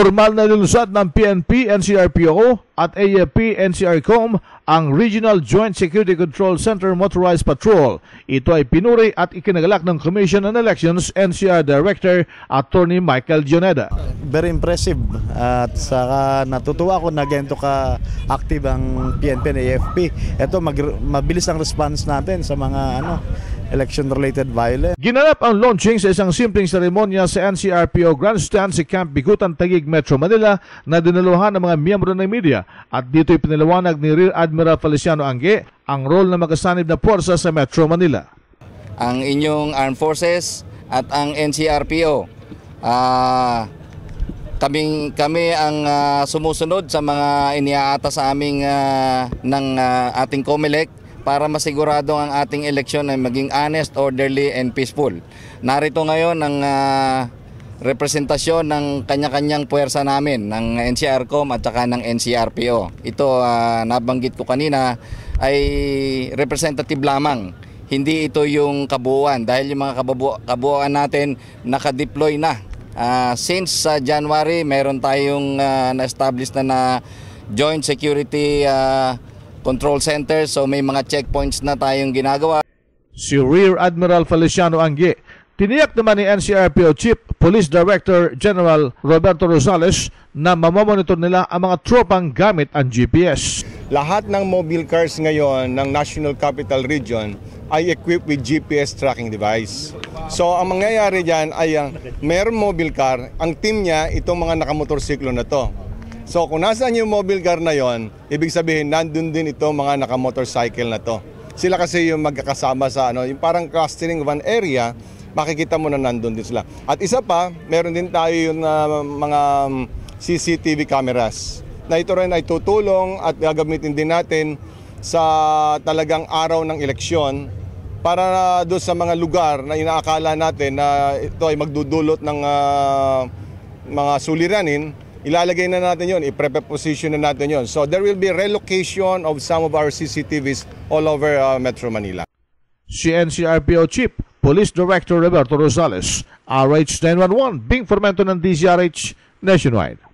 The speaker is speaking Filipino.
Formal na nilusad ng PNP, NCRPO at AFP, NCRCOM ang Regional Joint Security Control Center Motorized Patrol. Ito ay pinuri at ikinagalak ng Commission on Elections NCR Director Attorney Michael Gioneda. Very impressive at saka natutuwa ako na ganito ka-active ang PNP and AFP. Ito mabilis ang response natin sa mga election-related violence. Ginanap ang launching sa isang simpleng seremonya sa NCRPO Grandstand sa Camp Bikutan, Taguig, Metro Manila na dinaluhan ng mga miyembro ng media at dito'y pinaliwanag ni Rear Admiral Feliciano Angge ang role ng magkasanib na puwersa sa Metro Manila. Ang inyong Armed Forces at ang NCRPO, kami ang sumusunod sa mga iniaata sa aming ng ating COMELEC para masigurado ang ating eleksyon ay maging honest, orderly, and peaceful. Narito ngayon ang representasyon ng kanya-kanyang puwersa namin, ng NCRCOM at saka ng NCRPO. Ito, nabanggit ko kanina, ay representative lamang. Hindi ito yung kabuuan dahil yung mga kabuuan natin nakadeploy na. Since January, meron tayong na-establish na Joint Security Control Center, so may mga checkpoints na tayong ginagawa. Si Rear Admiral Feliciano Angge, tiniyak naman ni NCRPO Chief Police Director General Roberto Rosales na mamamonitor nila ang mga tropang gamit ang GPS. Lahat ng mobile cars ngayon ng National Capital Region ay equipped with GPS tracking device. So ang mangyayari dyan ay mayroong mobile car, ang team niya itong mga nakamotorsiklo na to. So kung nasaan yung mobile car na yon, ibig sabihin nandun din itong mga nakamotorcycle na to. Sila kasi yung magkakasama sa yung parang clustering of an area, makikita mo na nandun din sila. At isa pa, meron din tayo yung mga CCTV cameras na ito rin ay tutulong at gagamitin din natin sa talagang araw ng eleksyon para doon sa mga lugar na inaakala natin na ito ay magdudulot ng mga suliranin. Ilalagay na natin yon, i-preposition na natin yon. So there will be relocation of some of our CCTVs all over Metro Manila. Si NCRPO Chief Police Director Roberto Rosales, RH 911, Bing Formento ng DZRH Nationwide.